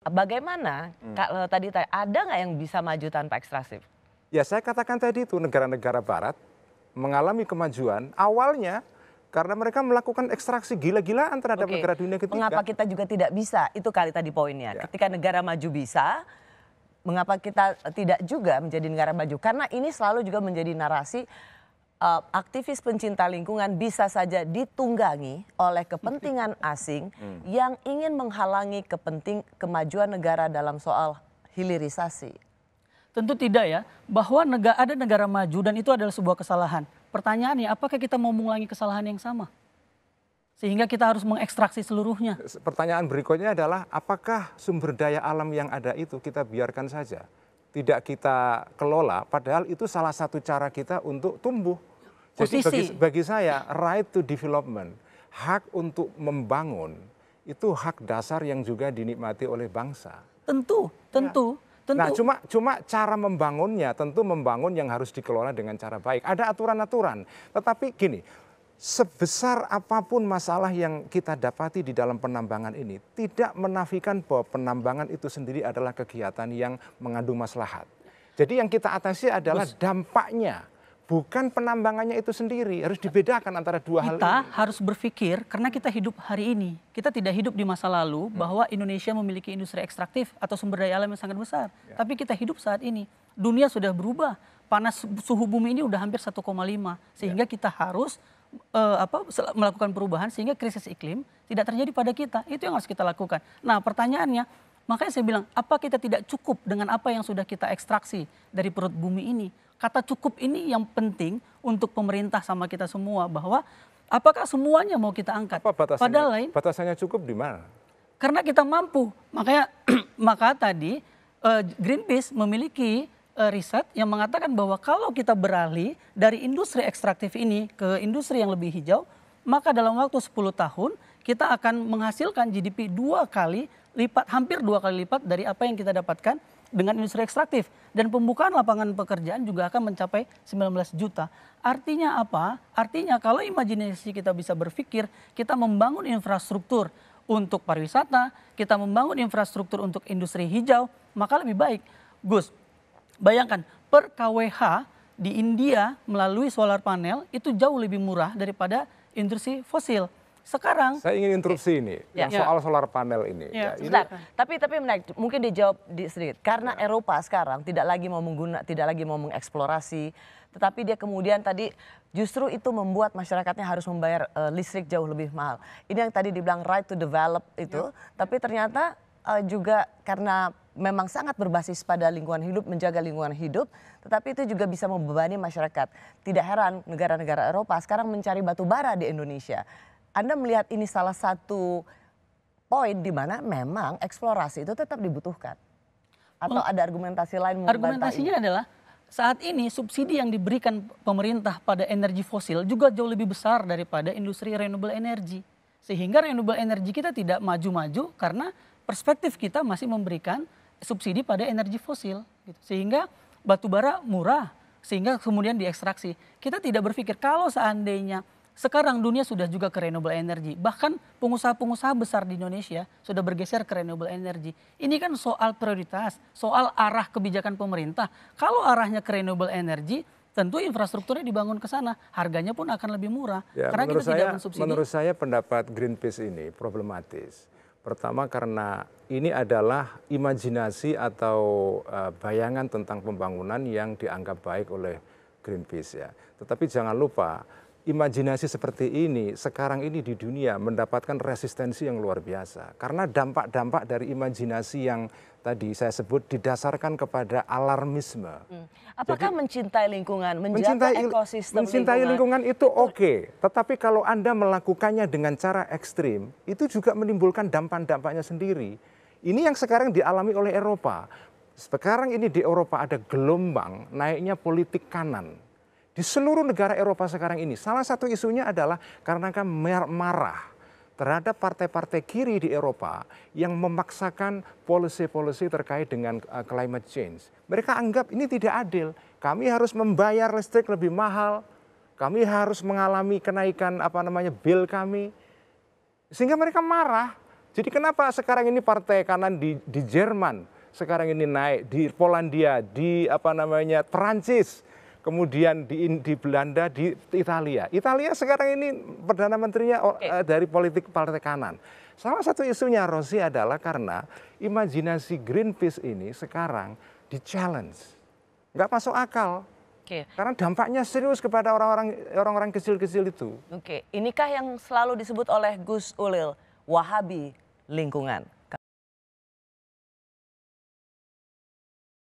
bagaimana kalau tadi ada nggak yang bisa maju tanpa ekstraktif? Ya saya katakan tadi itu negara-negara barat mengalami kemajuan awalnya karena mereka melakukan ekstraksi gila-gilaan terhadap negara dunia ketiga. Mengapa kita juga tidak bisa? Itu kali tadi poinnya. Ya. Ketika negara maju bisa, mengapa kita tidak juga menjadi negara maju? Karena ini selalu juga menjadi narasi aktivis pencinta lingkungan bisa saja ditunggangi oleh kepentingan asing yang ingin menghalangi kemajuan negara dalam soal hilirisasi. Tentu tidak ya, bahwa ada negara maju dan itu adalah sebuah kesalahan. Pertanyaannya, apakah kita mau mengulangi kesalahan yang sama? Sehingga kita harus mengekstraksi seluruhnya. Pertanyaan berikutnya adalah, apakah sumber daya alam yang ada itu kita biarkan saja? Tidak kita kelola, padahal itu salah satu cara kita untuk tumbuh. Jadi bagi saya, right to development, hak untuk membangun, itu hak dasar yang juga dinikmati oleh bangsa. Tentu. Nah, cuma cara membangunnya, tentu membangun yang harus dikelola dengan cara baik. Ada aturan-aturan, tetapi gini, sebesar apapun masalah yang kita dapati di dalam penambangan ini, tidak menafikan bahwa penambangan itu sendiri adalah kegiatan yang mengandung maslahat. Jadi yang kita atasi adalah dampaknya. Bukan penambangannya itu sendiri, harus dibedakan antara dua hal ini. Kita harus berpikir, karena kita hidup hari ini, kita tidak hidup di masa lalu bahwa Indonesia memiliki industri ekstraktif atau sumber daya alam yang sangat besar. Tapi kita hidup saat ini, dunia sudah berubah, panas suhu bumi ini udah hampir 1,5, sehingga kita harus melakukan perubahan sehingga krisis iklim tidak terjadi pada kita. Itu yang harus kita lakukan. Nah pertanyaannya, makanya saya bilang, apa kita tidak cukup dengan apa yang sudah kita ekstraksi dari perut bumi ini? Kata cukup ini yang penting untuk pemerintah sama kita semua, bahwa apakah semuanya mau kita angkat? Apa batasannya? Batasannya cukup di mana? Karena kita mampu. Makanya maka tadi Greenpeace memiliki riset yang mengatakan bahwa kalau kita beralih dari industri ekstraktif ini ke industri yang lebih hijau, maka dalam waktu 10 tahun kita akan menghasilkan GDP 2 kali lipat, hampir 2 kali lipat dari apa yang kita dapatkan dengan industri ekstraktif. Dan pembukaan lapangan pekerjaan juga akan mencapai 19 juta. Artinya apa? Artinya kalau imajinasi kita bisa berpikir, kita membangun infrastruktur untuk pariwisata, kita membangun infrastruktur untuk industri hijau, maka lebih baik. Gus, bayangkan per KWH di India melalui solar panel itu jauh lebih murah daripada industri fosil. Sekarang saya ingin interupsi ini yang soal solar panel ini. Sebentar, tapi menarik, mungkin dijawab sedikit. Karena Eropa sekarang tidak lagi mau mengeksplorasi, tetapi dia kemudian tadi justru itu membuat masyarakatnya harus membayar listrik jauh lebih mahal. Ini yang tadi dibilang right to develop itu, tapi ternyata juga karena memang sangat berbasis pada lingkungan hidup, menjaga lingkungan hidup, tetapi itu juga bisa membebani masyarakat. Tidak heran negara-negara Eropa sekarang mencari batu bara di Indonesia. Anda melihat ini salah satu poin di mana memang eksplorasi itu tetap dibutuhkan? Atau ada argumentasi lain membantah ini? Argumentasinya adalah saat ini subsidi yang diberikan pemerintah pada energi fosil juga jauh lebih besar daripada industri renewable energy. Sehingga renewable energy kita tidak maju-maju karena perspektif kita masih memberikan subsidi pada energi fosil. Sehingga batu bara murah, sehingga kemudian diekstraksi. Kita tidak berpikir kalau seandainya sekarang dunia sudah juga ke renewable energy. Bahkan pengusaha-pengusaha besar di Indonesia sudah bergeser ke renewable energy. Ini kan soal prioritas, soal arah kebijakan pemerintah. Kalau arahnya ke renewable energy, tentu infrastrukturnya dibangun ke sana. Harganya pun akan lebih murah. Ya, karena kita tidak mensubsidi. Menurut saya pendapat Greenpeace ini problematis. Pertama karena ini adalah imajinasi atau bayangan tentang pembangunan yang dianggap baik oleh Greenpeace ya. Tetapi jangan lupa, imajinasi seperti ini sekarang ini di dunia mendapatkan resistensi yang luar biasa. Karena dampak-dampak dari imajinasi yang tadi saya sebut didasarkan kepada alarmisme. Apakah mencintai lingkungan, menjaga ekosistem mencintai lingkungan itu oke. Tetapi kalau Anda melakukannya dengan cara ekstrim, itu juga menimbulkan dampak-dampaknya sendiri. Ini yang sekarang dialami oleh Eropa. Sekarang ini di Eropa ada gelombang naiknya politik kanan. Di seluruh negara Eropa sekarang ini, salah satu isunya adalah karena marah terhadap partai-partai kiri di Eropa yang memaksakan policy-policy terkait dengan climate change. Mereka anggap ini tidak adil. Kami harus membayar listrik lebih mahal, kami harus mengalami kenaikan bill kami. Sehingga mereka marah. Jadi kenapa sekarang ini partai kanan di Jerman sekarang ini naik, di Polandia, di Perancis, kemudian di Belanda, di Italia. Italia sekarang ini Perdana Menterinya dari politik partai kanan. Salah satu isunya Rossi adalah karena imajinasi Greenpeace ini sekarang di-challenge. Nggak masuk akal. Karena dampaknya serius kepada orang-orang kecil-kecil itu. Oke, inikah yang selalu disebut oleh Gus Ulil, Wahabi lingkungan?